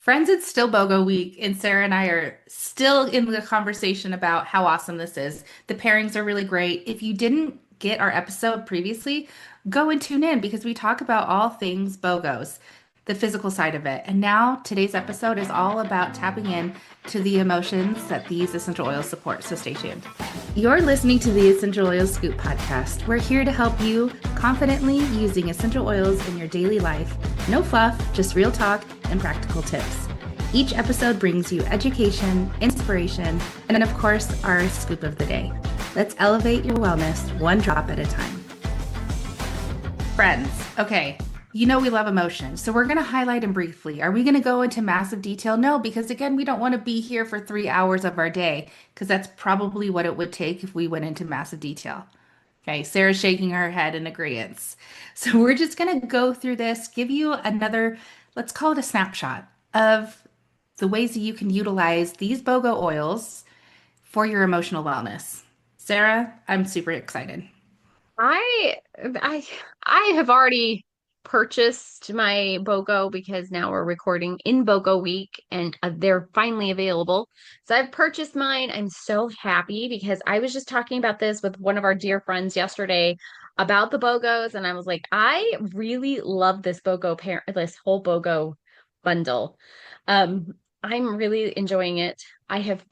Friends, it's still BOGO week, and Sarah and I are still in the conversation about how awesome this is. The pairings are really great. If you didn't get our episode previously, go and tune in because we talk about all things BOGOs, the physical side of it. And now today's episode is all about tapping in to the emotions that these essential oils support. So stay tuned. You're listening to the Essential Oils Scoop podcast. We're here to help you confidently using essential oils in your daily life. No fluff, just real talk and practical tips. Each episode brings you education, inspiration, and then, of course, our scoop of the day. Let's elevate your wellness one drop at a time. Friends, okay, you know we love emotion, so we're going to highlight them briefly. Are we going to go into massive detail? No, because again, we don't want to be here for 3 hours of our day, because that's probably what it would take if we went into massive detail. Okay, Sarah's shaking her head in agreement. So we're just going to go through this, give you another, let's call it a snapshot of the ways that you can utilize these BOGO oils for your emotional wellness. Sarah, I'm super excited. I I I have already purchased my BOGO because now we're recording in BOGO week and they're finally available. So I've purchased mine. I'm so happy because I was just talking about this with one of our dear friends yesterday about the BOGOs, and I was like, I really love this this whole BOGO bundle. I'm really enjoying it. I have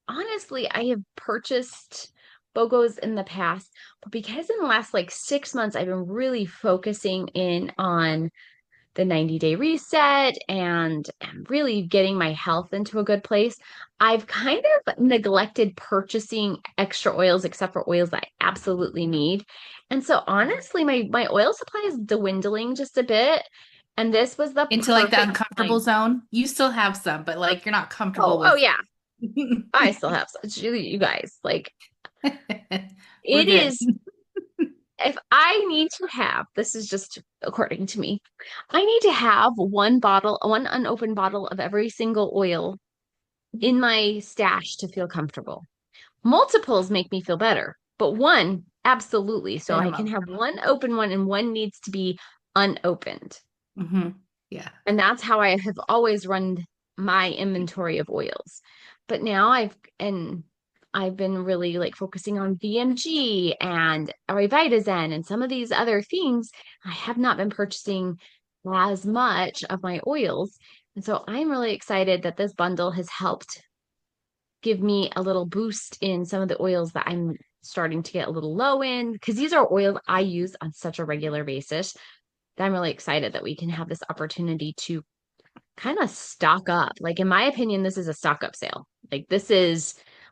honestly I have purchased BOGOs in the past, but because in the last like 6 months, I've been really focusing in on the 90-day reset and really getting my health into a good place. I've kind of neglected purchasing extra oils except for oils that I absolutely need. And so honestly, my oil supply is dwindling just a bit. And this was the Into like the perfect uncomfortable time. zone. You still have some, but like you're not comfortable Oh with. yeah, I still have such you guys. Like We're it good. is if I need to have, this is just according to me, I need to have one unopened bottle of every single oil in my stash to feel comfortable. Multiples make me feel better, but one, absolutely. So I can Minimum. have one open one and one needs to be unopened. Yeah. And that's how I have always run my inventory of oils. But now I've been really like focusing on VMG and Revitazen and some of these other things. I have not been purchasing as much of my oils. And so I'm really excited that this bundle has helped give me a little boost in some of the oils that I'm starting to get a little low in because these are oils I use on such a regular basis that I'm really excited that we can have this opportunity to kind of stock up. Like, in my opinion, this is a stock up sale.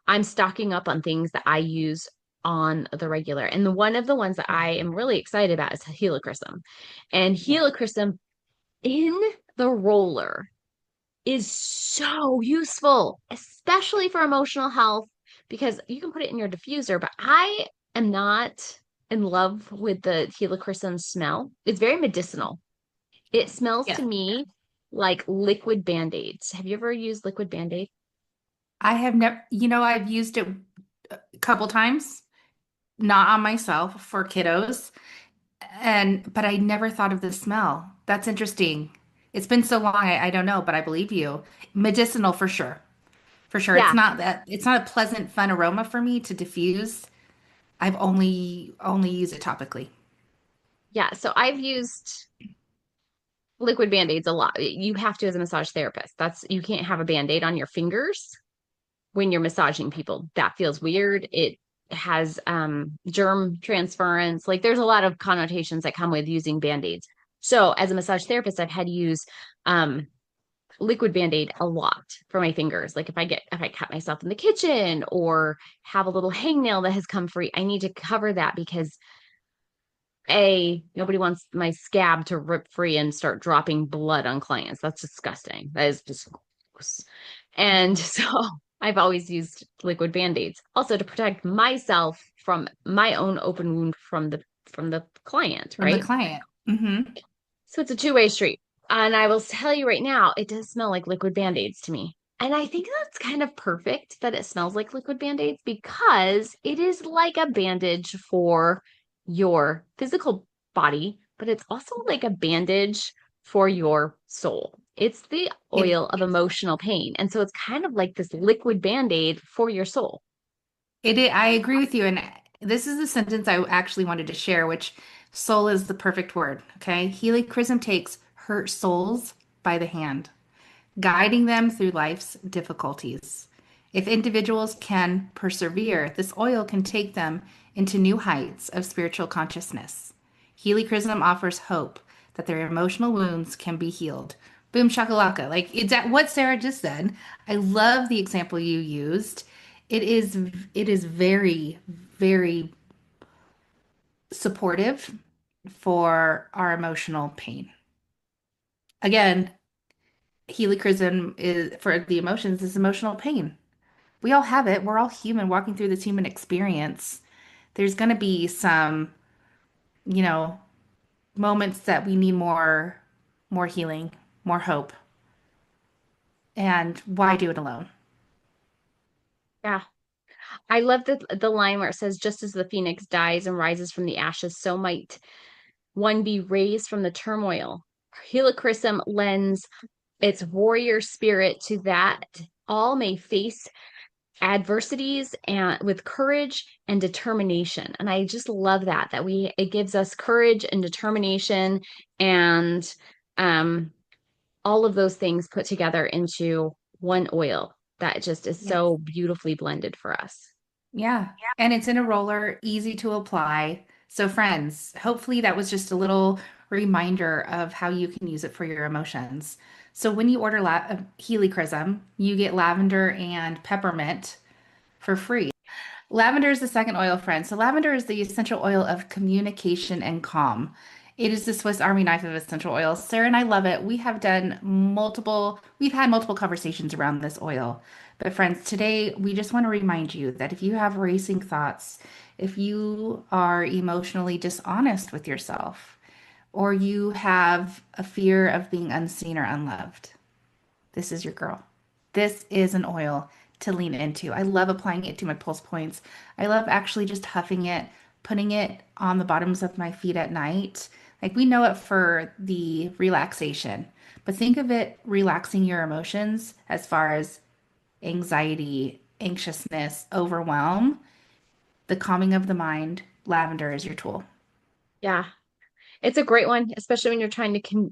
I'm stocking up on things that I use on the regular. And one of the ones that I am really excited about is helichrysum. And Yeah. helichrysum in the roller is so useful, especially for emotional health, because you can put it in your diffuser. But I am not in love with the helichrysum smell. It's very medicinal. It smells to Yeah. me like liquid Band-Aids. Have you ever used liquid Band-Aid? I have never, I've used it a couple times, not on myself for kiddos, but I never thought of the smell. That's interesting. It's been so long, I don't know, but I believe you. Medicinal for sure. For sure. Yeah. It's not a pleasant, fun aroma for me to diffuse. I've only used it topically. Yeah. So I've used liquid Band-Aids a lot. You have to as a massage therapist. You can't have a Band-Aid on your fingers when you're massaging people. That feels weird. It has germ transference. Like there's a lot of connotations that come with using Band-Aids. So as a massage therapist, I've had to use um liquid Band-Aid a lot for my fingers. Like if I cut myself in the kitchen or have a little hangnail that has come free, I need to cover that because nobody wants my scab to rip free and start dropping blood on clients. That's disgusting. That is just gross. And so I've always used liquid Band-Aids also to protect myself from my own open wound from the client, From the right? client. So it's a two-way street. And I will tell you right now, it does smell like liquid Band-Aids to me. And I think that's kind of perfect that it smells like liquid Band-Aids because it is like a bandage for your physical body, but it's also like a bandage for your soul. It's the It, oil of emotional pain. And so it's kind of like this liquid band-aid for your soul. I agree with you. And this is the sentence I actually wanted to share, which soul is the perfect word. Okay. Helichrysum takes hurt souls by the hand, guiding them through life's difficulties. If individuals can persevere, this oil can take them into new heights of spiritual consciousness. Helichrysum offers hope that their emotional wounds can be healed. Boom shakalaka. Like it's at what Sarah just said. I love the example you used. It is very, very supportive for our emotional pain. Again, helichrysum is for the emotions is emotional pain. We all have it. We're all human walking through this human experience. There's going to be some, you know, moments that we need more healing, more hope. And why do it alone? Yeah. I love the line where it says, just as the phoenix dies and rises from the ashes, so might one be raised from the turmoil. Helichrysum lends its warrior spirit to that all may face adversities and with courage and determination. And I just love that we it gives us courage and determination and um all of those things put together into one oil that just is Yes. so beautifully blended for us. Yeah. And it's in a roller, easy to apply. So, friends, hopefully that was just a little reminder of how you can use it for your emotions. So, when you order helichrysum, you get lavender and peppermint for free. Lavender is the second oil, friend. So, lavender is the essential oil of communication and calm. It is the Swiss Army knife of essential oils. Sarah and I love it. We've had multiple conversations around this oil. But, friends, today we just want to remind you that if you have racing thoughts, if you are emotionally dishonest with yourself, or you have a fear of being unseen or unloved, this is your girl. This is an oil to lean into. I love applying it to my pulse points. I love actually just huffing it, putting it on the bottoms of my feet at night. Like we know it for the relaxation, but think of it relaxing your emotions as far as anxiety, anxiousness, overwhelm, the calming of the mind. Lavender is your tool. Yeah. It's a great one, especially when you're trying to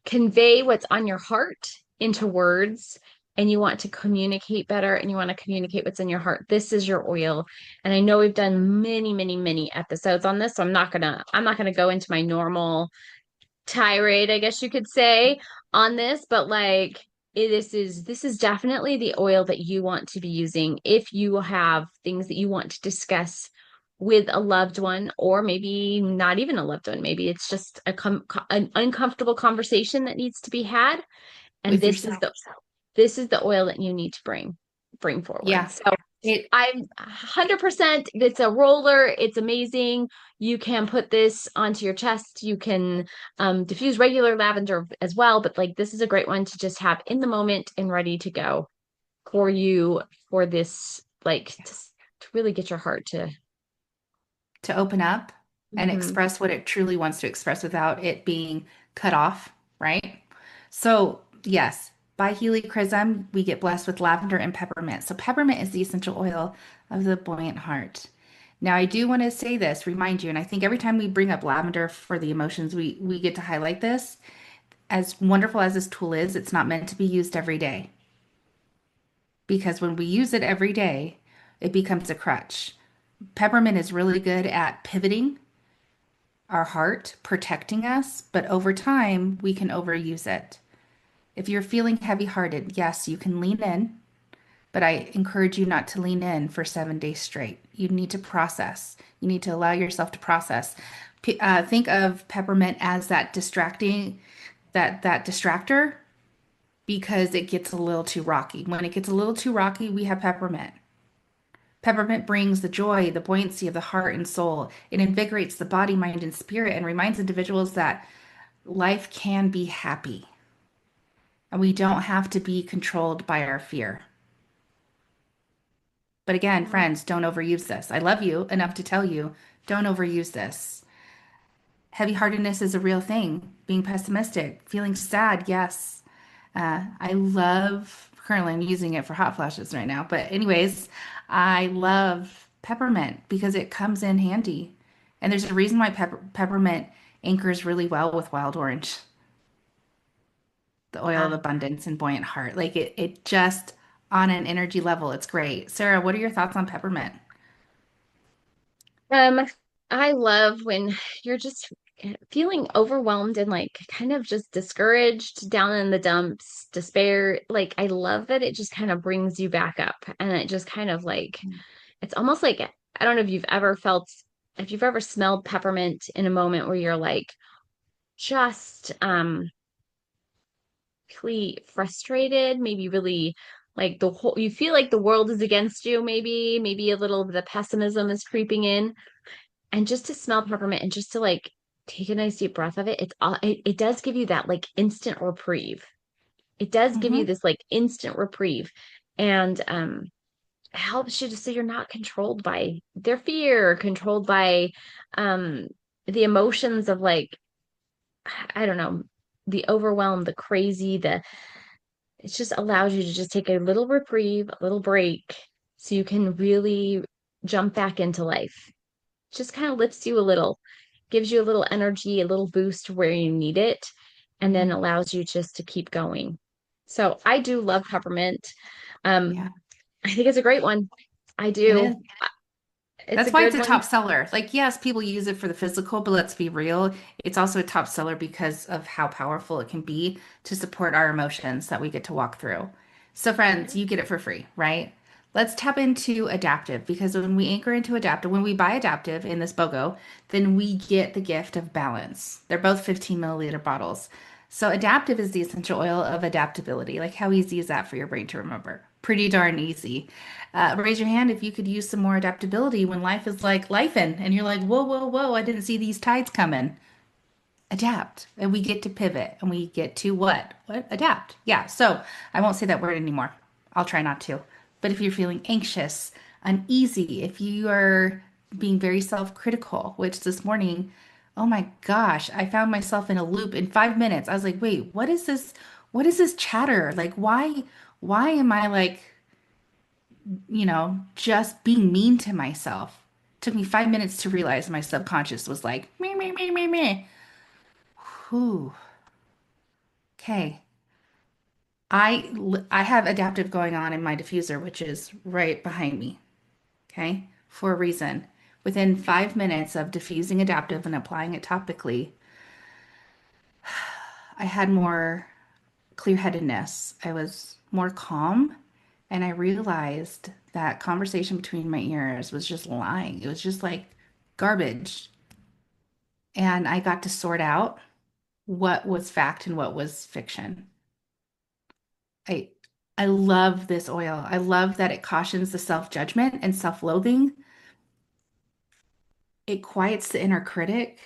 convey what's on your heart into words and you want to communicate better and you want to communicate what's in your heart. This is your oil. And I know we've done many, many, many episodes on this, so I'm not gonna go into my normal tirade, I guess you could say, on this, but like this is definitely the oil that you want to be using if you have things that you want to discuss with a loved one, or maybe not even a loved one. Maybe it's just an uncomfortable conversation that needs to be had, and With this is yourself. the oil that you need to bring forward. Yeah. So It I'm 100%. It's a roller. It's amazing. You can put this onto your chest. You can diffuse regular lavender as well. But like this is a great one to just have in the moment and ready to go for you for this, like to really get your heart to. to open up and Mhm. express what it truly wants to express without it being cut off, right? So, yes, by Helichrysum, we get blessed with lavender and peppermint. So, peppermint is the essential oil of the buoyant heart. Now, I do want to say this, remind you, and I think every time we bring up lavender for the emotions, we get to highlight this. As wonderful as this tool is, it's not meant to be used every day because when we use it every day, it becomes a crutch. Peppermint is really good at pivoting our heart, protecting us, but over time, we can overuse it. If you're feeling heavy-hearted, yes, you can lean in, but I encourage you not to lean in for 7 days straight. You need to process. You need to allow yourself to process. Think of peppermint as that distracting, that distractor because it gets a little too rocky. When it gets a little too rocky, we have peppermint. Peppermint brings the joy, the buoyancy of the heart and soul. It invigorates the body, mind, and spirit and reminds individuals that life can be happy and we don't have to be controlled by our fear. But again, Yeah. friends, don't overuse this. I love you enough to tell you, don't overuse this. Heavy heartedness is a real thing. Being pessimistic, feeling sad, yes. I love, currently I'm using it for hot flashes right now, but anyways, I love peppermint because it comes in handy. And there's a reason why peppermint anchors really well with wild orange, the oil of Yeah. abundance and buoyant heart. Like it just on an energy level, it's great. Sarah, what are your thoughts on peppermint? Um, I love when you're just feeling overwhelmed and like kind of just discouraged, down in the dumps, despair. Like I love that it just kind of brings you back up and it just kind of like it's almost like I don't know if you've ever smelled peppermint in a moment where you're like just really frustrated, maybe really like the whole you feel like the world is against you, maybe a little of the pessimism is creeping in. And just to smell peppermint and just to like take a nice deep breath of it, it does give you that like instant reprieve. It does give you Mm-hmm. this like instant reprieve. And it helps you to so you're not controlled by their fear, controlled by um the emotions of like I don't know, the overwhelm, the crazy, the it just allows you to just take a little reprieve, a little break, so you can really jump back into life. Just kind of lifts you a little, gives you a little energy, a little boost where you need it, and then Mm-hmm. allows you just to keep going. So I do love peppermint. Um, Yeah, I think it's a great one. I it is. do. It's a That's why it's good a one. top seller. Like, yes, people use it for the physical, but let's be real, it's also a top seller because of how powerful it can be to support our emotions that we get to walk through. So, friends, you get it for free, right? Let's tap into adaptive because when we anchor into adaptive, when we buy adaptive in this BOGO, then we get the gift of balance. They're both 15 milliliter bottles. So, adaptive is the essential oil of adaptability. Like, how easy is that for your brain to remember? Pretty darn easy. Raise your hand if you could use some more adaptability when life is like lifing and you're like, whoa, whoa, whoa, I didn't see these tides coming. Adapt. And we get to pivot and we get to what? What? Adapt. Yeah. So I won't say that word anymore. I'll try not to. But if you're feeling anxious, uneasy, if you are being very self-critical, which this morning, oh my gosh, I found myself in a loop in 5 minutes. I was like, wait, what is this? What is this chatter? Like, why am I like just being mean to myself. Took me 5 minutes to realize my subconscious was like, me, me, me, me, me. Whew. Okay. I have adaptive going on in my diffuser, which is right behind me. Okay. For a reason. Within 5 minutes of diffusing adaptive and applying it topically, I had more clear-headedness. I was more calm, and I realized that conversation between my ears was just lying. It was just like garbage. And I got to sort out what was fact and what was fiction. I I love this oil. I love that it cautions the self-judgment and self-loathing. It quiets the inner critic.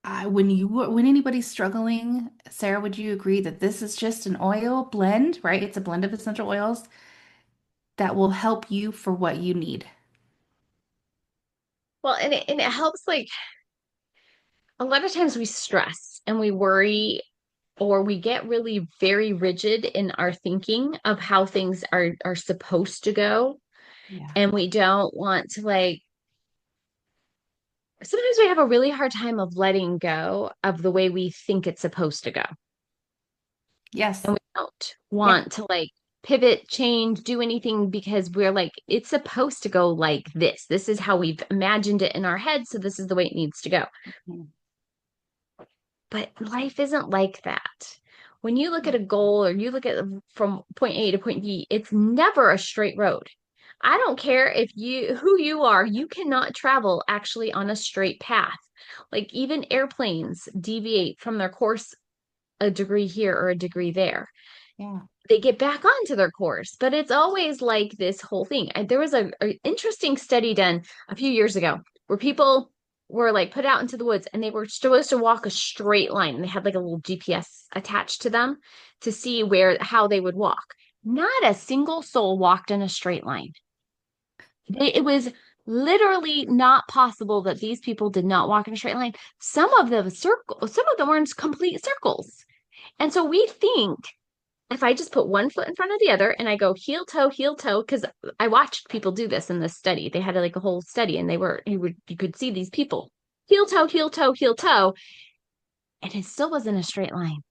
When anybody's struggling, Sarah, would you agree that this is just an oil blend, right? It's a blend of essential oils that will help you for what you need. Well, and it helps like a lot of times we stress and we worry or we get really very rigid in our thinking of how things are supposed to go. Yeah. And we don't want to like sometimes we have a really hard time of letting go of the way we think it's supposed to go. Yes. And we don't Yeah. want to like pivot, change, do anything because we're like, it's supposed to go like this. This is how we've imagined it in our head. So this is the way it needs to go. Mhm. But life isn't like that. When you look at a goal or you look at from point A to point B, it's never a straight road. I don't care if you who you are, you cannot travel actually on a straight path. Like even airplanes deviate from their course a degree here or a degree there. Yeah. They get back onto their course, but it's always like this whole thing. And there was a interesting study done a few years ago where people were like put out into the woods and they were supposed to walk a straight line. And they had like a little GPS attached to them to see how they would walk. Not a single soul walked in a straight line. It was literally not possible that these people did not walk in a straight line. Some of them were in complete circles. And so we think if I just put one foot in front of the other and I go heel toe, because I watched people do this in this study. They had like a whole study and you could see these people heel toe, heel toe, and it still wasn't a straight line.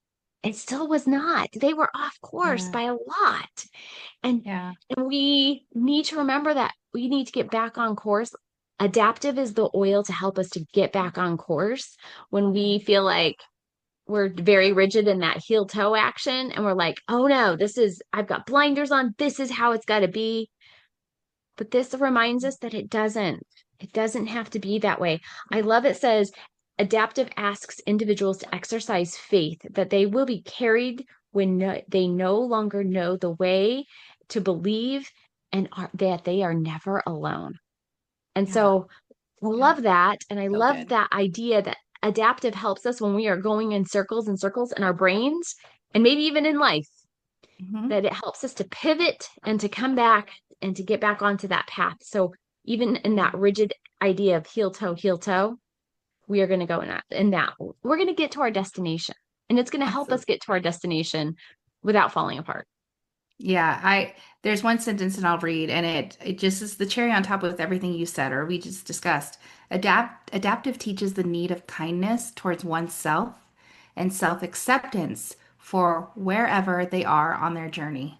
It still was not. They were off course Yeah. by a lot. And Yeah. and we need to remember that we need to get back on course. Adaptive is the oil to help us to get back on course when we feel like we're very rigid in that heel toe action and we're like, oh no, I've got blinders on. This is how it's got to be. But this reminds us that it doesn't have to be that way. I love it says adaptive asks individuals to exercise faith that they will be carried when they no longer know the way to believe that they are never alone. And Yeah. so I Yeah. love that. And I So love good. that idea that adaptive helps us when we are going in circles and circles in our brains and maybe even in life, Hmm. that it helps us to pivot and to come back and to get back onto that path. So even in that rigid idea of heel toe, we are going to go in that. We're going to get to our destination and it's going to help us Absolutely. get to our destination without falling apart. Yeah, there's one sentence and I'll read, and it just is the cherry on top with everything you said or we just discussed. Adaptive teaches the need of kindness towards oneself and self-acceptance for wherever they are on their journey.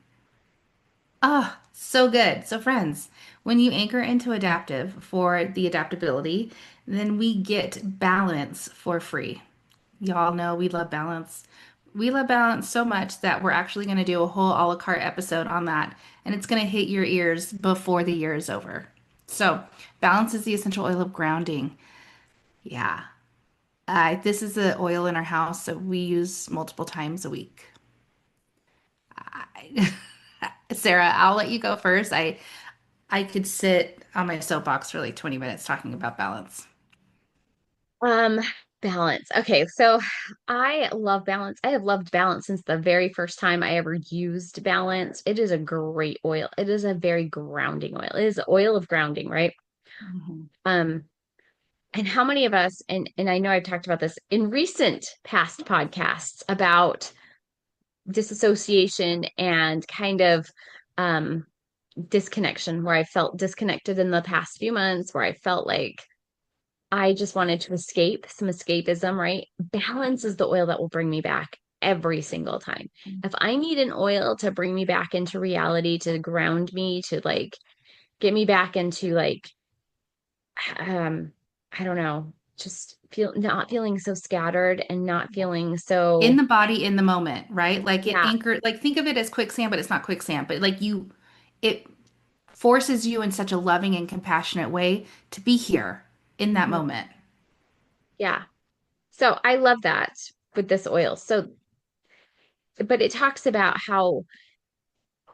Ah, so good. So friends, when you anchor into adaptive for the adaptability, then we get balance for free. Y'all know we love balance. We love balance so much that we're actually going to do a whole a la carte episode on that, and it's going to hit your ears before the year is over. So, balance is the essential oil of grounding. Yeah. This is the oil in our house, so we use multiple times a week. Sarah, I'll let you go first. I could sit on my soapbox for like 20 minutes talking about balance. Um, Balance. Okay, so I love balance. I have loved balance since the very first time I ever used balance. It is a great oil. It is a very grounding oil. It is the oil of grounding, right? Mhm. Um, and how many of us, and I know I've talked about this in recent past podcasts about disassociation and kind of um disconnection, where I felt disconnected in the past few months, where I felt like I just wanted to escape, some escapism, right? Balance is the oil that will bring me back every single time. If I need an oil to bring me back into reality, to ground me, to like get me back into like, um, I don't know, just not feeling so scattered and not feeling In so, the body, in the moment, right? Like it yeah. anchored, like think of it as quicksand, but it's not quicksand, but like it forces you in such a loving and compassionate way to be here in that Mhm. moment. Yeah. So I love that with this oil. So, but it talks about how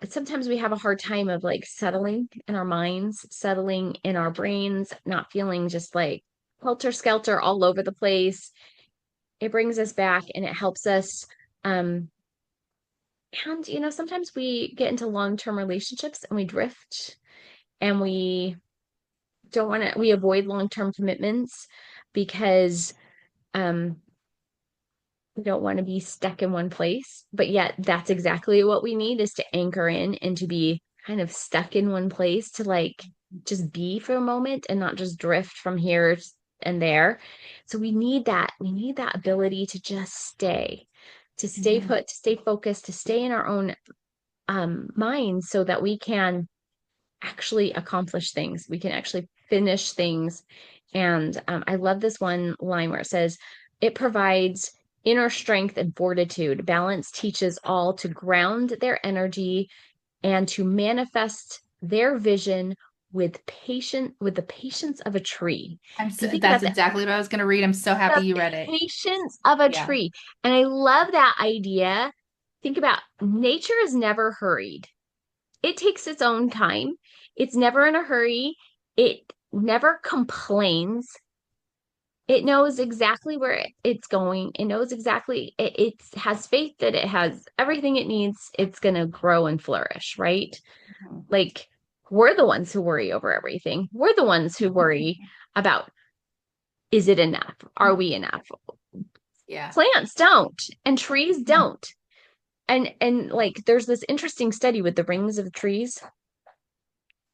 sometimes we have a hard time of like settling in our minds, settling in our brains, not feeling just like helter skelter all over the place. It brings us back and it helps us. Um, and sometimes we get into long-term relationships and we drift and we don't want to, we avoid long-term commitments because um we don't want to be stuck in one place. But yet that's exactly what we need, is to anchor in and to be kind of stuck in one place, to like just be for a moment and not just drift from here and there. So we need that ability to just to stay Mhm. put, to stay focused, to stay in our own minds so that we can actually accomplish things. We can actually finish things. And I love this one line where it says, it provides inner strength and fortitude. Balance teaches all to ground their energy and to manifest their vision with the patience of a tree. If you think That's about that, exactly what I was going to read. I'm so happy the you read it. patience of a Yeah. tree. And I love that idea. Think about nature is never hurried. It takes its own time. It's never in a hurry. It never complains. It knows exactly where it's going. It knows exactly, it has faith that it has everything it needs. It's going to grow and flourish, right? Mhm. Like we're the ones who worry over everything. We're the ones who worry about, is it enough? Are we enough? Yeah. Plants don't, and trees don't. And like there's this interesting study with the rings of trees,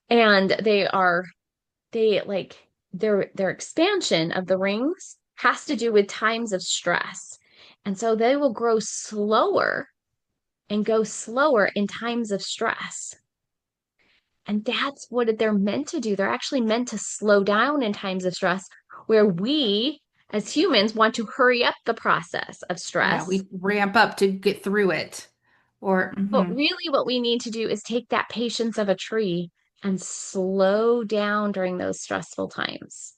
and they like their expansion of the rings has to do with times of stress. And so they will grow slower and go slower in times of stress. And that's what they're meant to do. They're actually meant to slow down in times of stress, where we as humans want to hurry up the process of Yeah, stress. we ramp up to get through it. Or, But mhm. really, what we need to do is take that patience of a tree and slow down during those stressful times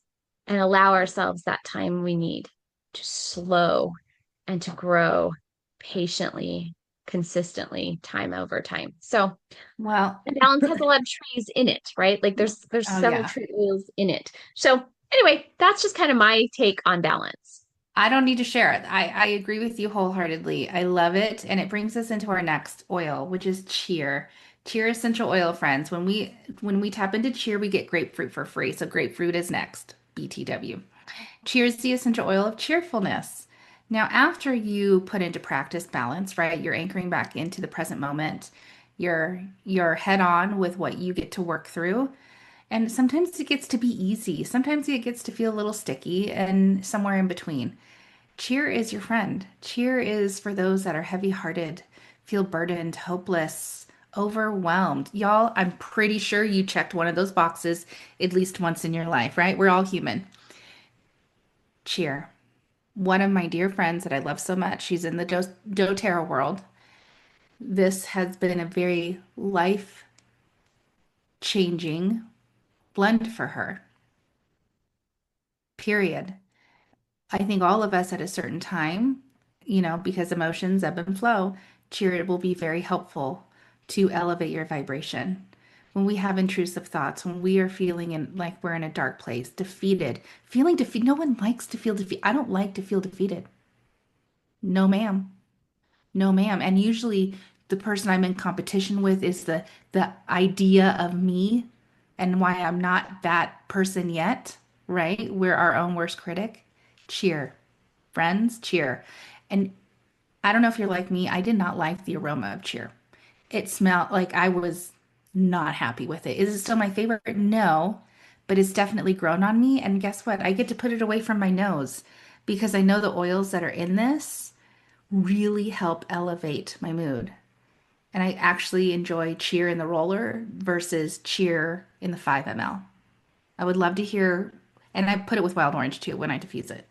and allow ourselves that time we need to slow and to grow patiently, consistently, time over time. So, Well, and balance has a lot of trees in it, right? Like there's oh several yeah. tree oils in it. So, anyway, that's just kind of my take on balance. I don't need to share it. I agree with you wholeheartedly. I love it. And it brings us into our next oil, which is cheer. Cheer essential oil, friends. When we tap into cheer, we get grapefruit for free. So grapefruit is next. BTW. Cheer is the essential oil of cheerfulness. Now, after you put into practice balance, right? You're anchoring back into the present moment. You're head on with what you get to work through. And sometimes it gets to be easy. Sometimes it gets to feel a little sticky and somewhere in between. Cheer is your friend. Cheer is for those that are heavy hearted, feel burdened, hopeless, overwhelmed. Y'all, I'm pretty sure you checked one of those boxes at least once in your life, right? We're all human. Cheer. One of my dear friends that I love so much, she's in the doTERRA world. This has been a very life changing blend for her, period. I think all of us at a certain time, because emotions ebb and flow, cheer will be very helpful to elevate your vibration. When we have intrusive thoughts, when we are feeling like we're in a dark place, defeated, feeling defeated. No one likes to feel defeated. I don't like to feel defeated. No, ma'am. No, ma'am. And usually the person I'm in competition with is the idea of me and why I'm not that person yet, right? We're our own worst critic. Cheer. Friends, cheer. And I don't know if you're like me, I did not like the aroma of cheer. It smelled like I was not happy with it. Is it still my favorite? No, but it's definitely grown on me. And guess what? I get to put it away from my nose because I know the oils that are in this really help elevate my mood. And I actually enjoy cheer in the roller versus cheer in the 5 ml. I would love to hear, and I put it with wild orange too when I diffuse it,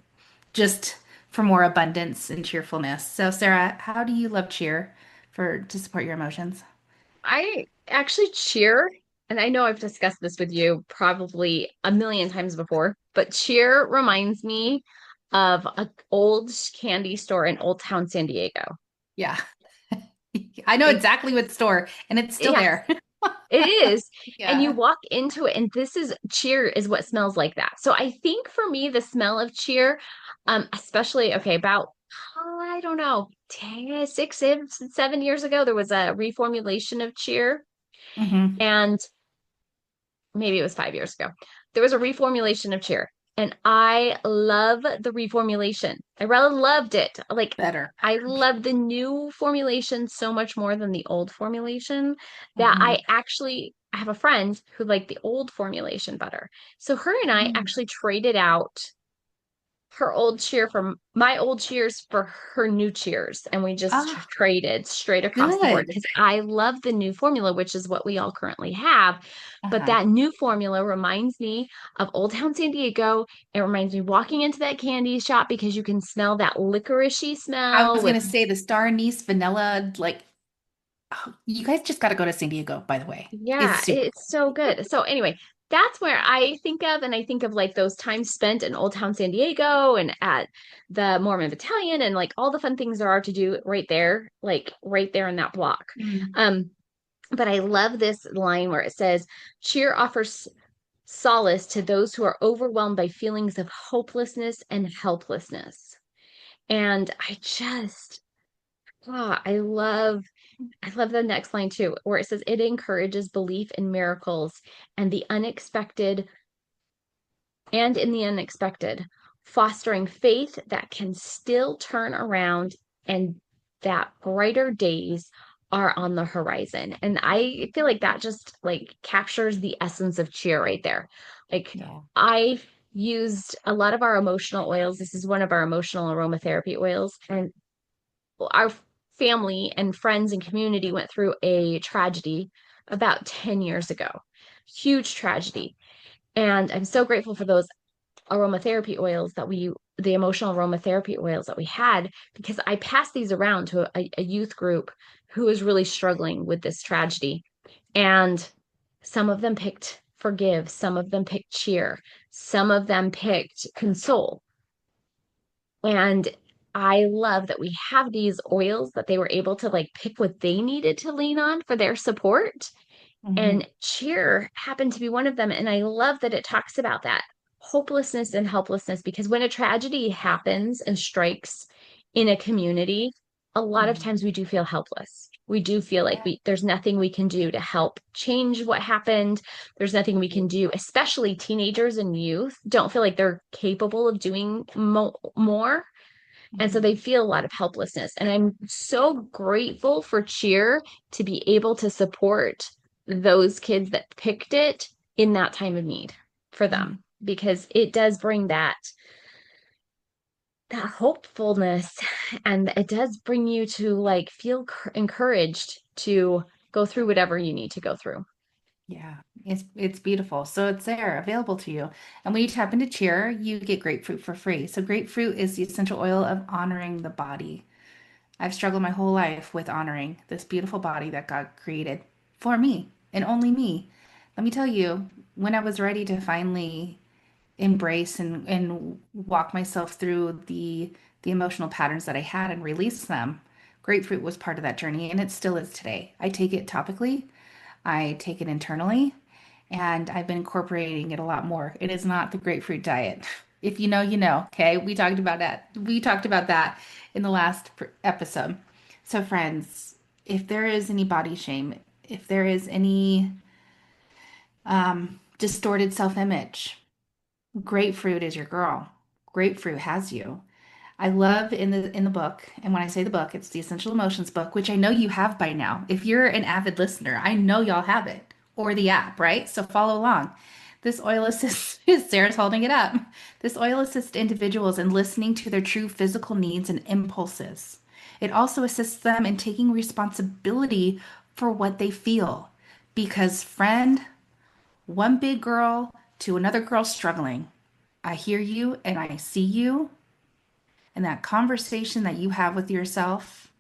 just for more abundance and cheerfulness. So, Sarah, how do you love cheer for to support your emotions? I actually cheer, and I know I've discussed this with you probably a million times before, but cheer reminds me of an old candy store in Old Town San Diego. Yeah, I know It, exactly what store, and it's still yeah, there. it is. And you Yeah. walk into it, and this is cheer is what smells like that. So I think for me, the smell of cheer, especially, okay, about, I don't know, 10, 6, 7 years ago, there was a reformulation of cheer. Hmm. And maybe it was 5 years ago. There was a reformulation of cheer, and I love the reformulation. I really loved it. Like, Better. I love the new formulation so much more than the old formulation that Hmm. I have a friend who liked the old formulation better. So her and I actually traded out her old cheer for my old cheers for her new cheers, and we just Ah, traded straight across the board good. because I love the new formula, which is what we all currently have. But Uh-huh. that new formula reminds me of Old Town San Diego. It reminds me walking into that candy shop because you can smell that licoricey I smell was with, gonna say the star anise vanilla, like oh, you guys just got to go to San Diego, by the way. It's yeah, super it's so good. So anyway, that's where I think of, and I think of like those times spent in Old Town San Diego and at the Mormon Battalion and like all the fun things there are to do right there, like right there in that block. cool. Um, but I love this line where it says, cheer offers solace to those who are overwhelmed by feelings of hopelessness and helplessness. And I love the next line too, where it says it encourages belief in miracles and the unexpected and in the unexpected. fostering faith that can still turn around and that brighter days are on the horizon. And I feel like that just like captures the essence of cheer right there. Like Yeah. I used a lot of our emotional oils. This is one of our emotional aromatherapy oils. And our family and friends and community went through a tragedy about 10 years ago. Huge tragedy. And I'm so grateful for those aromatherapy oils the emotional aromatherapy oils that we had, because I passed these around to a youth group who was really struggling with this tragedy. And some of them picked forgive, some of them picked cheer, some of them picked console. And I love that we have these oils that they were able to like pick what they needed to lean on for their support. Hmm. And cheer happened to be one of them. And I love that it talks about that hopelessness and helplessness, because when a tragedy happens and strikes in a community, a lot of Hmm. times we do feel helpless. We do feel like Yeah. there's nothing we can do to help change what happened. There's nothing we can do, especially teenagers and youth don't feel like they're capable of doing more. And so Hmm. they feel a lot of helplessness. And I'm so grateful for cheer to be able to support those kids that picked it in that time of need for them, Hmm. because it does bring that hopefulness, and it does bring you to like feel encouraged to go through whatever you need to go through. Yeah, it's beautiful. So it's there available to you. And when you tap into cheer, you get grapefruit for free. So grapefruit is the essential oil of honoring the body. I've struggled my whole life with honoring this beautiful body that God created for me and only me. Let me tell you, when I was ready to finally embrace and walk myself through the emotional patterns that I had and release them, grapefruit was part of that journey, and it still is today. I take it topically, I take it internally, and I've been incorporating it a lot more. It is not the grapefruit diet. If you know, you know. Okay, we talked about that. We talked about that in the last episode. So, friends, if there is any body shame, if there is any distorted self-image, grapefruit is your girl. Grapefruit has you. I love in the book, and when I say the book, it's the Essential Emotions book, which I know you have by now. If you're an avid listener, I know y'all have it, or the app, right? So follow along. This oil assists, Sarah's holding it up. This oil assists individuals in listening to their true physical needs and impulses. It also assists them in taking responsibility for what they feel. Because, friend, one big girl to another girl struggling, I hear you and I see you, and that conversation that you have with yourself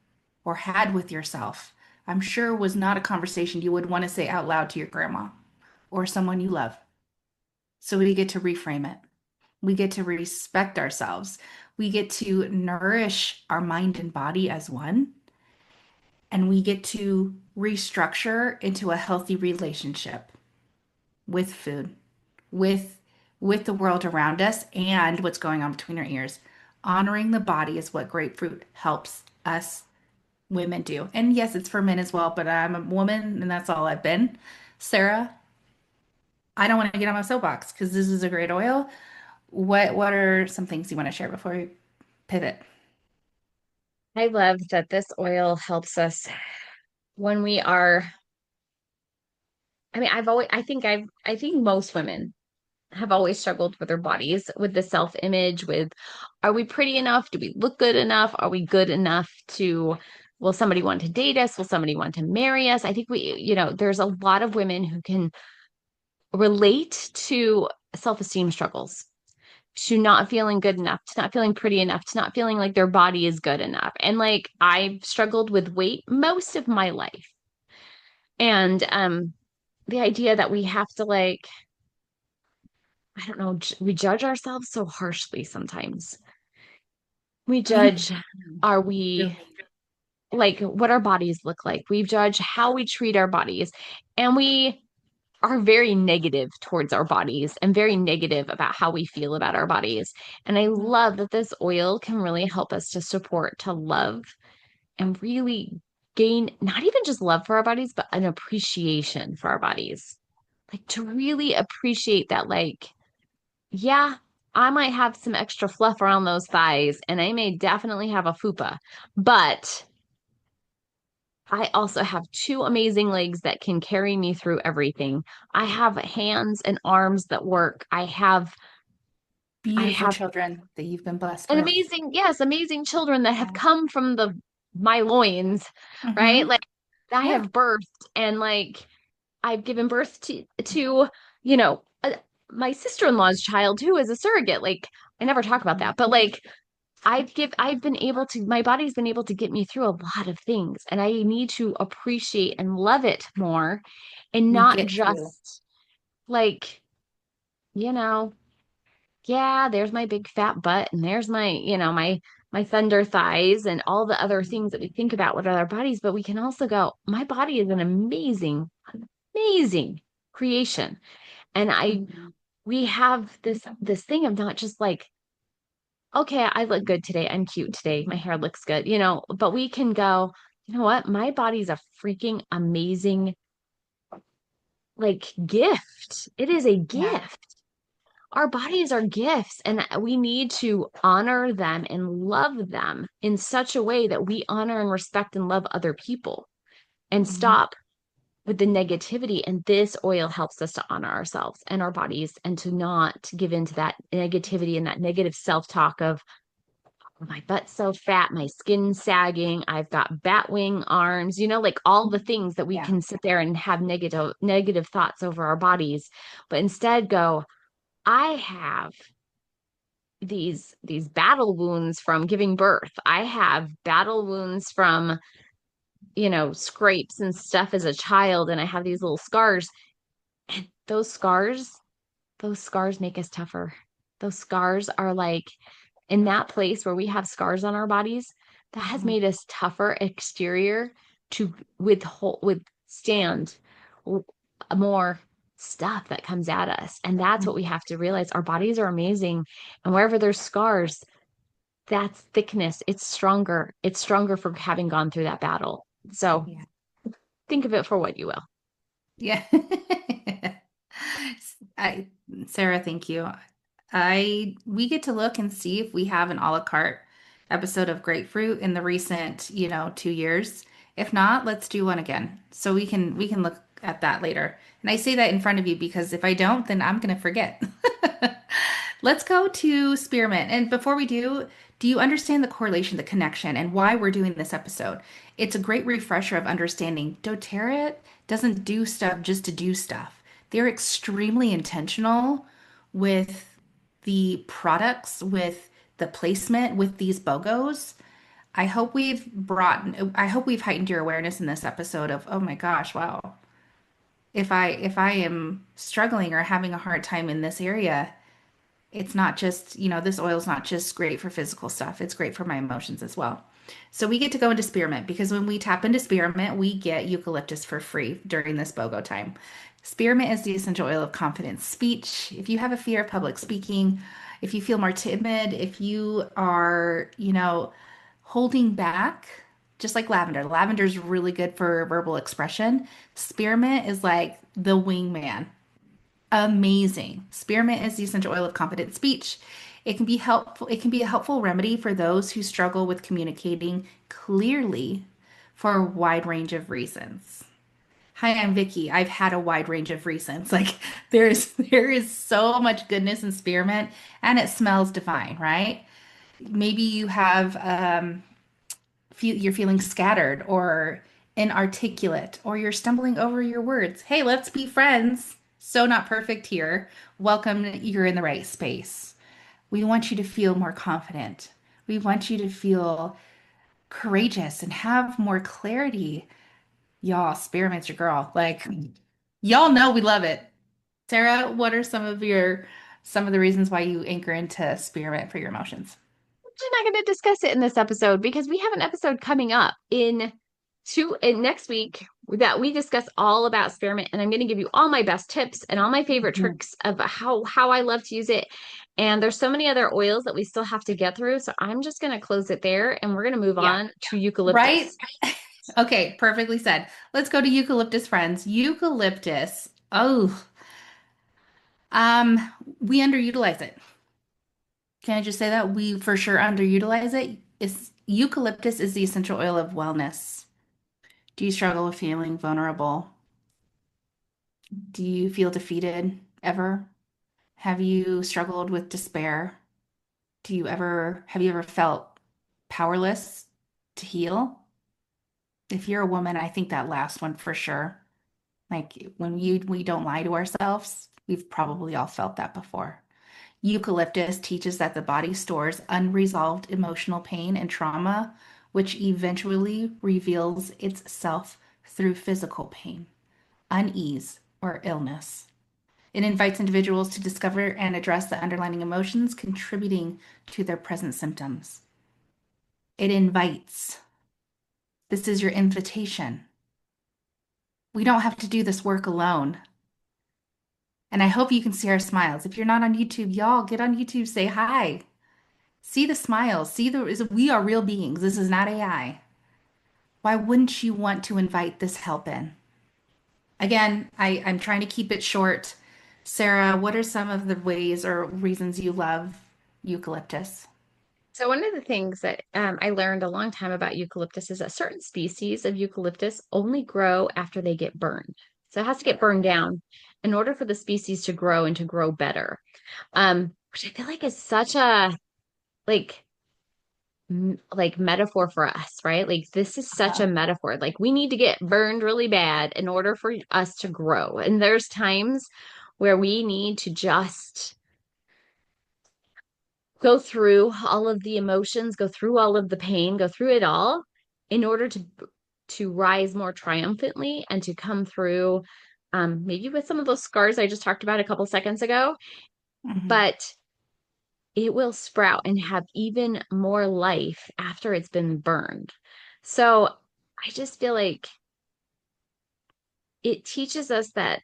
or had with yourself, I'm sure was not a conversation you would want to say out loud to your grandma or someone you love. So we get to reframe it. We get to respect ourselves. We get to nourish our mind and body as one. And we get to restructure into a healthy relationship with food, with with the world around us and what's going on between our ears. Honoring the body is what grapefruit helps us women do. And yes, it's for men as well, but I'm a woman and that's all I've been. Sarah, I don't want to get on my soapbox because this is a great oil. What are some things you want to share before we pivot? I love that this oil helps us when we are, I mean, I think most women have always struggled with their bodies, with the self-image, with are we pretty enough? Do we look good enough? Are we good enough to, will somebody want to date us? Will somebody want to marry us? I think there's a lot of women who can relate to self-esteem struggles, to not feeling good enough, to not feeling pretty enough, to not feeling like their body is good enough. And like I've struggled with weight most of my life. And the idea that we have to like, I don't know, we judge ourselves so harshly sometimes. We judge, are we Really? like what our bodies look like? We judge how we treat our bodies. And we are very negative towards our bodies and very negative about how we feel about our bodies. And I love that this oil can really help us to support, to love, and really gain not even just love for our bodies, but an appreciation for our bodies. Like to really appreciate that, like, yeah, I might have some extra fluff around those thighs and I may definitely have a fupa, but I also have two amazing legs that can carry me through everything. I have hands and arms that work. I Beautiful have children that you've been blessed an with. amazing, yes, amazing children that have Yeah. come from the my loins, right? Mm-hmm. Like I Yeah. have birthed and like I've given birth to, you know, my sister-in-law's child who is a surrogate. Like I never talk about that, but like I've been able to, my body's been able to get me through a lot of things, and I need to appreciate and love it more and We not get to. just like, you know, yeah, there's my big fat butt and there's my, my thunder thighs and all the other things that we think about with our bodies, but we can also go, my body is an amazing, amazing creation. And Mhm. we have this thing of not just like, okay, I look good today. I'm cute today. My hair looks good, but we can go, you know what? My body's a freaking amazing like gift. It is a Yeah. gift. Our bodies are gifts, and we need to honor them and love them in such a way that we honor and respect and love other people and Mhm. stop with the negativity. And this oil helps us to honor ourselves and our bodies and to not give into that negativity and that negative self-talk of my butt's so fat, my skin's sagging, I've got bat wing arms, like all the things that we Yeah. can sit there and have negative thoughts over our bodies, but instead go, I have these battle wounds from giving birth. I have battle wounds from, scrapes and stuff as a child, and I have these little scars. And those scars make us tougher. Those scars are like in that place where we have scars on our bodies, that has Mhm. made us tougher exterior to withstand more stuff that comes at us. And that's what we have to realize. Our bodies are amazing. And wherever there's scars, that's thickness. It's stronger. It's stronger for having gone through that battle. So Yeah. think of it for what you will. Yeah. I, Sarah, thank you. We get to look and see if we have an a la carte episode of Grapefruit in the recent, 2 years. If not, let's do one again. So we can look at that later. And I say that in front of you because if I don't, then I'm gonna forget. Let's go to spearmint. And before we do you understand the correlation, the connection, and why we're doing this episode? It's a great refresher of understanding doTERRA doesn't do stuff just to do stuff. They're extremely intentional with the products, with the placement, with these BOGOs. I hope we've heightened your awareness in this episode of, oh my gosh, wow. If I am struggling or having a hard time in this area, it's not just, this oil's not just great for physical stuff. It's great for my emotions as well. So we get to go into spearmint because when we tap into spearmint, we get eucalyptus for free during this BOGO time. Spearmint is the essential oil of confidence speech. If you have a fear of public speaking, if you feel more timid, if you are, holding back, just like lavender. Lavender is really good for verbal expression. Spearmint is like the wingman. Amazing. Spearmint is the essential oil of confident speech. It can be helpful. It can be a helpful remedy for those who struggle with communicating clearly for a wide range of reasons. Hi, I'm Vicky. I've had a wide range of reasons. Like there is so much goodness in spearmint and it smells divine, right? Maybe you have you're feeling scattered or inarticulate or you're stumbling over your words. Hey, let's be friends. So not perfect here. Welcome, you're in the right space. We want you to feel more confident. We want you to feel courageous and have more clarity. Y'all, spearmint's your girl. Like, y'all know we love it. Sarah, what are some of the reasons why you anchor into spearmint for your emotions? We're not going to discuss it in this episode because we have an episode coming up in next week that we discuss all about spearmint, and I'm going to give you all my best tips and all my favorite Mhm. tricks of how I love to use it. And there's so many other oils that we still have to get through, so I'm just going to close it there and we're going to move Yeah. on to Right? eucalyptus. Okay, perfectly said. Let's go to eucalyptus friends. Eucalyptus. Oh, um, we underutilize it. Can I just say that we for sure underutilize it? Eucalyptus is the essential oil of wellness. Do you struggle with feeling vulnerable? Do you feel defeated ever? Have you struggled with despair? Have you ever felt powerless to heal? If you're a woman, I think that last one for sure. Like we don't lie to ourselves, we've probably all felt that before. Eucalyptus teaches that the body stores unresolved emotional pain and trauma, which eventually reveals itself through physical pain, unease, or illness. It invites individuals to discover and address the underlying emotions contributing to their present symptoms. It invites. This is your invitation. We don't have to do this work alone. And I hope you can see our smiles. If you're not on YouTube, y'all get on YouTube, say hi. See the smiles. We are real beings. This is not AI. Why wouldn't you want to invite this help in? Again, I'm trying to keep it short. Sarah, what are some of the ways or reasons you love eucalyptus? So one of the things that I learned a long time about eucalyptus is that certain species of eucalyptus only grow after they get burned. So it has to get burned down in order for the species to grow and to grow better. Which I feel like is such a like like metaphor for us, right? Like this is such a metaphor. Like we need to get burned really bad in order for us to grow. And there's times where we need to just go through all of the emotions, go through all of the pain, go through it all in order to rise more triumphantly and to come through maybe with some of those scars I just talked about a couple seconds ago, Mhm. but it will sprout and have even more life after it's been burned. So I just feel like it teaches us that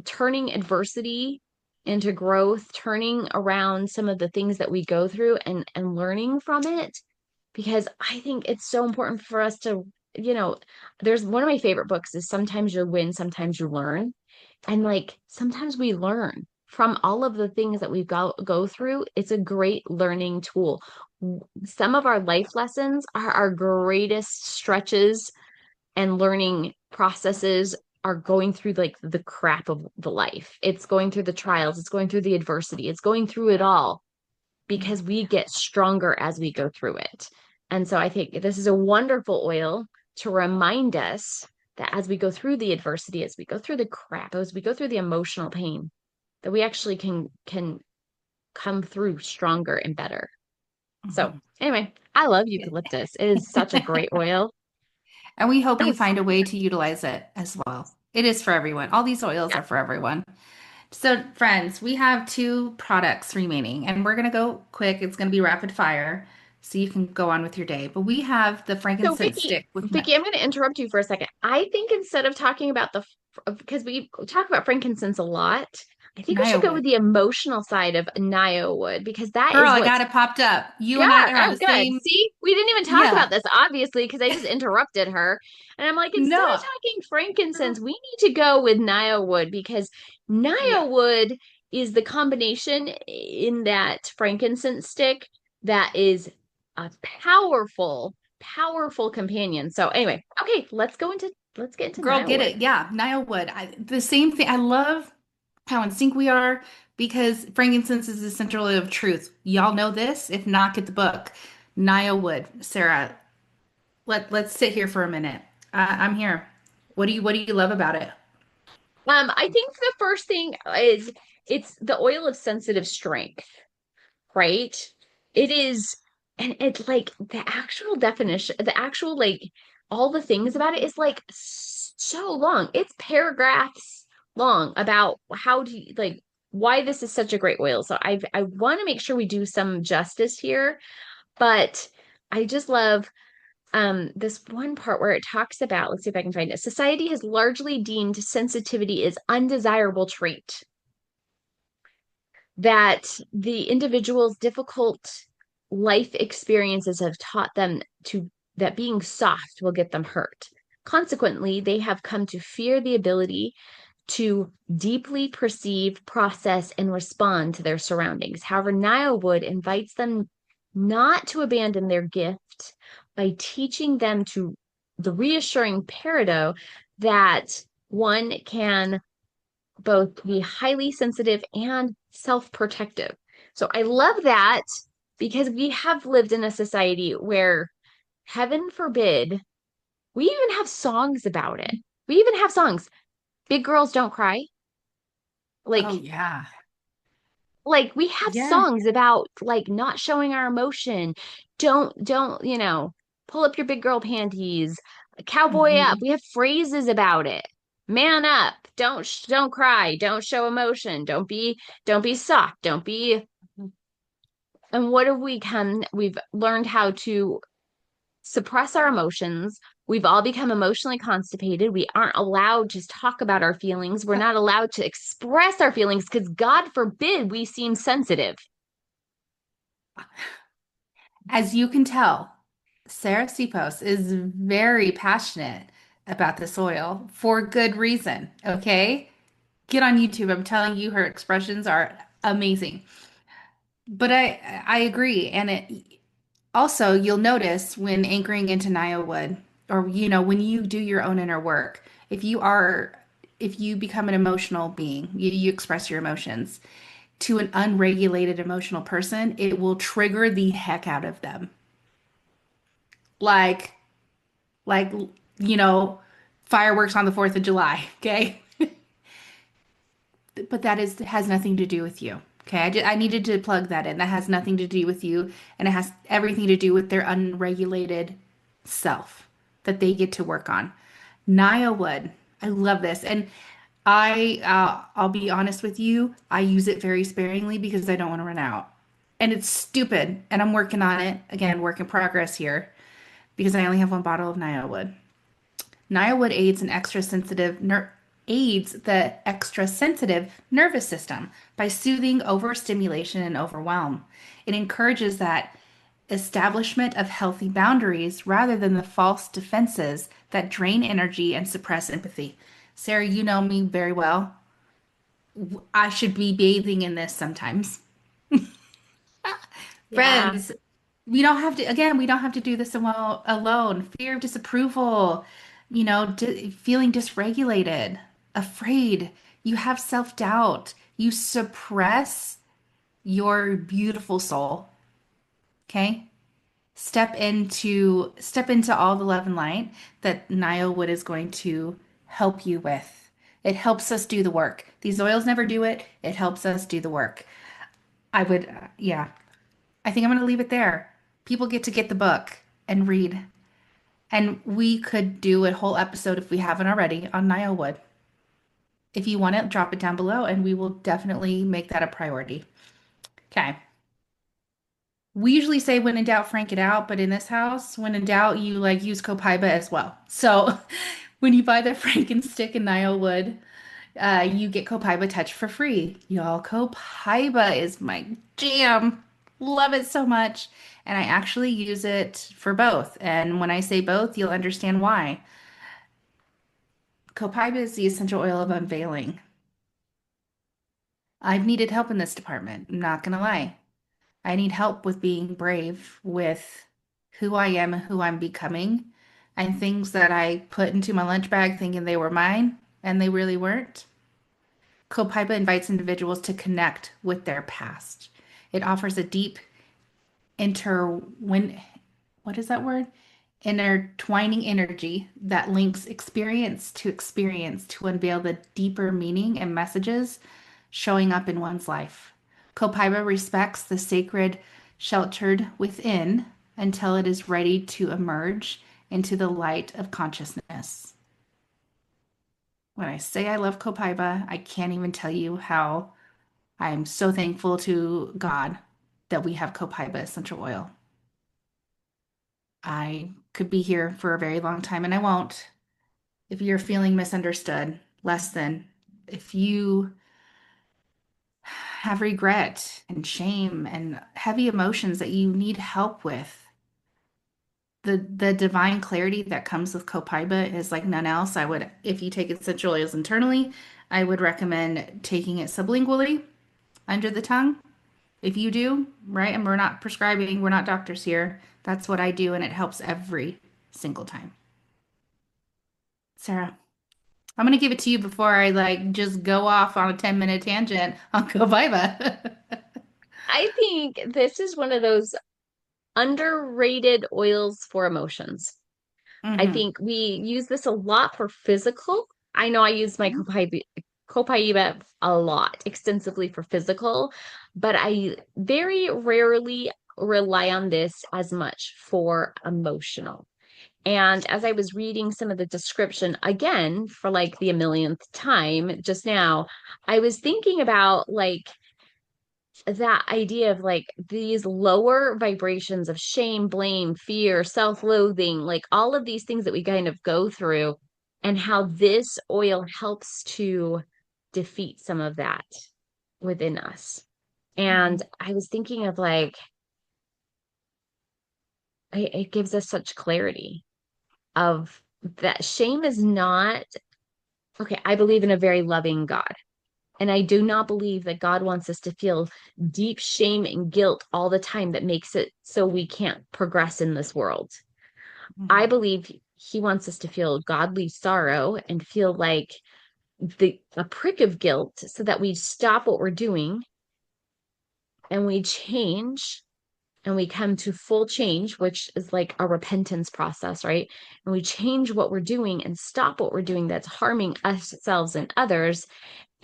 turning adversity into growth, turning around some of the things that we go through and learning from it, because I think it's so important for us to, you know, there's one of my favorite books is Sometimes You Win, Sometimes You Learn. And like sometimes we learn from all of the things that we go through. It's a great learning tool. Some of our life lessons are our greatest stretches and learning processes are going through like the crap of the life. It's going through the trials, it's going through the adversity, it's going through it all Yeah. because we get stronger as we go through it. And so I think this is a wonderful oil to remind us that as we go through the adversity, as we go through the crap, as we go through the emotional pain, that we actually can come through stronger and better. So Mhm. anyway, I love Good. eucalyptus. It is such a great oil. And we hope you Yes. find a way to utilize it as well. It is for everyone. All these oils Yeah. are for everyone. So, friends, we have two products remaining, and we're going to go quick. It's going to be rapid fire, so you can go on with your day. But we have the So frankincense stick with nut. Vicky, I'm going to interrupt you for a second. I think instead of talking about because we talk about frankincense a lot, I think we Naya should go with wood. the emotional side of Nio wood because that Girl, is I what's, got it popped up. You and yeah. I are on Oh, the good. same. See, we didn't even talk about Yeah. this, obviously, because I just interrupted her. And I'm like, instead of No. talking frankincense, we need to go with Nio wood because Yeah. Nio wood is the combination in that frankincense stick that is a powerful companion. So anyway, okay, let's get into Girl, Nio get wood. it. Yeah. Naya wood. The same thing. I love how in sync we are because frankincense is the central oil of truth. Y'all know this. If not, get the book. Naya wood. Sarah, let's sit here for a minute. I'm here. What do you love about it? I think the first thing is it's the oil of sensitive strength, right? It is, and it's like the actual definition, the actual like all the things about it is like so long. It's paragraphs long about how to like why this is such a great oil. So I want to make sure we do some justice here, but I just love this one part where it talks about, let's see if I can find it. Society has largely deemed sensitivity as undesirable trait that the individual's difficult life experiences have taught them to that being soft will get them hurt. Consequently, they have come to fear the ability to deeply perceive, process, and respond to their surroundings. However, Nile wood invites them not to abandon their gift by teaching them to the reassuring peridot that one can both be highly sensitive and self-protective. So I love that because we have lived in a society where, heaven forbid, we even have songs about it. We even have songs. Big girls don't cry. Oh Like yeah. we have Yeah. songs about like not showing our emotion. Don't pull up your big girl panties. Cowboy up. Mhm. We have phrases about it. Man up. Don't cry. Don't show emotion. Don't be soft. Don't be. And what have we come? We've learned how to suppress our emotions. We've all become emotionally constipated. We aren't allowed to talk about our feelings. We're not allowed to express our feelings because God forbid we seem sensitive. As you can tell, Sarah Sipos is very passionate about this oil for good reason. Okay? Get on YouTube. I'm telling you, her expressions are amazing. But I agree. And it also you'll notice when anchoring into Naya wood, or when you do your own inner work, if you become an emotional being, you express your emotions to an unregulated emotional person, it will trigger the heck out of them. Like like you know, fireworks on the 4th of July, okay? But that is has nothing to do with you. Okay, I needed to plug that in. That has nothing to do with you, and it has everything to do with their unregulated self that they get to work on. Naya Wood, I love this, and I'll be honest with you, I use it very sparingly because I don't want to run out, and it's stupid, and I'm working on it. Again, work in progress here because I only have one bottle of Naya Wood. Niawood aids the extra sensitive nervous system by soothing overstimulation and overwhelm. It encourages that establishment of healthy boundaries rather than the false defenses that drain energy and suppress empathy. Sarah, you know me very well. I should be bathing in this sometimes. Yeah. Friends, we don't have to do this alone. Fear of disapproval, feeling dysregulated, afraid. You have self-doubt. You suppress your beautiful soul. Okay? Step into all the love and light that Nile Wood is going to help you with. It helps us do the work. These oils never do it. It helps us do the work. Yeah. I think I'm going to leave it there. People get the book and read. And we could do a whole episode if we haven't already on Nile Wood. If you want it, drop it down below and we will definitely make that a priority. Okay. We usually say when in doubt, frank it out, but in this house, when in doubt, you like use copaiba as well. So when you buy the Franken stick and Nile Wood, you get copaiba touch for free. Y'all, copaiba is my jam. Love it so much. And I actually use it for both. And when I say both, you'll understand why. Copaiba is the essential oil of unveiling. I've needed help in this department. I'm not gonna lie. I need help with being brave with who I am and who I'm becoming, and things that I put into my lunch bag thinking they were mine, and they really weren't. Copaiba invites individuals to connect with their past. It offers a deep interwin what is that word? Intertwining energy that links experience to unveil the deeper meaning and messages showing up in one's life. Copaiba respects the sacred sheltered within until it is ready to emerge into the light of consciousness. When I say I love Copaiba, I can't even tell you how I'm so thankful to God that we have copaiba essential oil. I could be here for a very long time and I won't. If you're feeling misunderstood, less than, if you have regret and shame and heavy emotions that you need help with, the divine clarity that comes with copaiba is like none else. I would, if you take essential oils internally, I would recommend taking it sublingually under the tongue. If you do, right? And we're not prescribing, we're not doctors here. That's what I do, and it helps every single time. Sarah, I'm gonna give it to you before I like just go off on a 10-minute tangent on copaiba. I think this is one of those underrated oils for emotions. I hmm think we use this a lot for physical. I know I use my copaiba a lot, extensively for physical, but I very rarely rely on this as much for emotional. And as I was reading some of the description again for like the a millionth time just now, I was thinking about like that idea of like these lower vibrations of shame, blame, fear, self-loathing, like all of these things that we kind of go through, and how this oil helps to defeat some of that within us. And hmm I was thinking of like, it gives us such clarity of that shame is not, okay, I believe in a very loving God. And I do not believe that God wants us to feel deep shame and guilt all the time that makes it so we can't progress in this world. I hmm believe he wants us to feel godly sorrow and feel like the a prick of guilt so that we stop what we're doing and we change and we come to full change, which is like a repentance process, right? And we change what we're doing and stop what we're doing that's harming ourselves and others.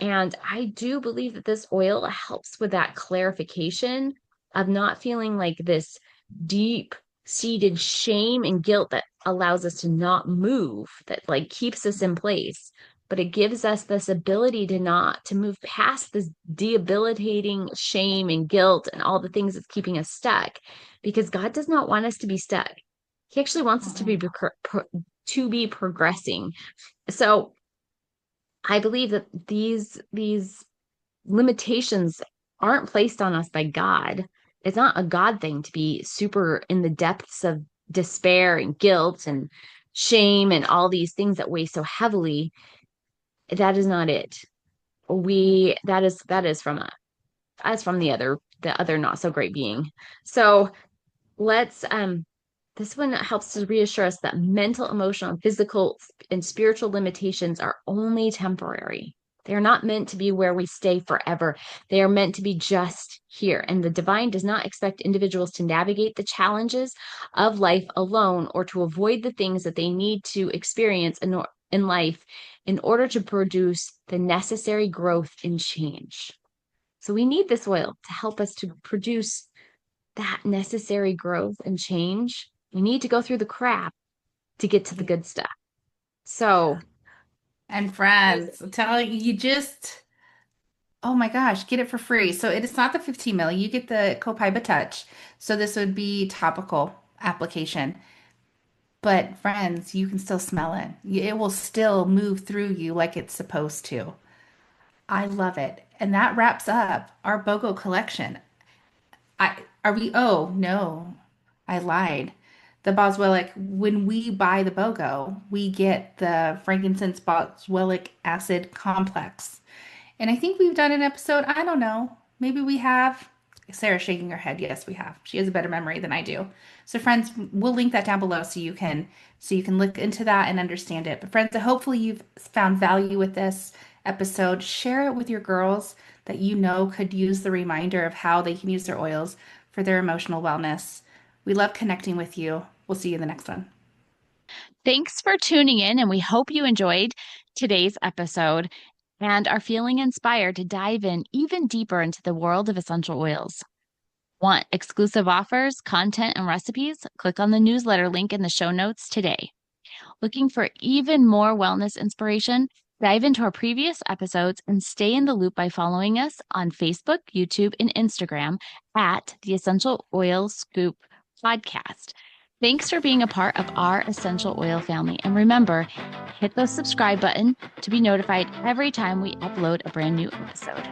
And I do believe that this oil helps with that clarification of not feeling like this deep seated shame and guilt that allows us to not move, that like keeps us in place. But it gives us this ability to not to move past this debilitating shame and guilt and all the things that's keeping us stuck, because God does not want us to be stuck. He actually wants us to be progressing. So I believe that these limitations aren't placed on us by God. It's not a God thing to be super in the depths of despair and guilt and shame and all these things that weigh so heavily. That is not it. We that is from that's from the other not so great being. So let's this one helps to reassure us that mental, emotional, and physical and spiritual limitations are only temporary. They are not meant to be where we stay forever. They are meant to be just here. And the divine does not expect individuals to navigate the challenges of life alone or to avoid the things that they need to experience in life in order to produce the necessary growth and change. So we need this oil to help us to produce that necessary growth and change. We need to go through the crap to get to the Yeah. good stuff. So, And there's friends, I'm telling you, you just, oh my gosh, get it for free. So it is not the 15 mil. You get the Copaiba Touch. So this would be topical application. But friends, you can still smell it. It will still move through you like it's supposed to. I love it. And that wraps up our BOGO collection. I are we oh no, I lied. The boswellic, when we buy the BOGO, we get the frankincense boswellic acid complex. And I think we've done an episode. I don't know. Maybe we have. Sarah's shaking her head. Yes, we have. She has a better memory than I do. So friends, we'll link that down below so you can look into that and understand it. But friends, hopefully you've found value with this episode. Share it with your girls that you know could use the reminder of how they can use their oils for their emotional wellness. We love connecting with you. We'll see you in the next one. Thanks for tuning in, and we hope you enjoyed today's episode and are feeling inspired to dive in even deeper into the world of essential oils. Want exclusive offers, content, and recipes? Click on the newsletter link in the show notes today. Looking for even more wellness inspiration? Dive into our previous episodes and stay in the loop by following us on Facebook, YouTube, and Instagram at the Essential Oil Scoop Podcast. Thanks for being a part of our Essential Oil family. And remember, hit the subscribe button to be notified every time we upload a brand new episode.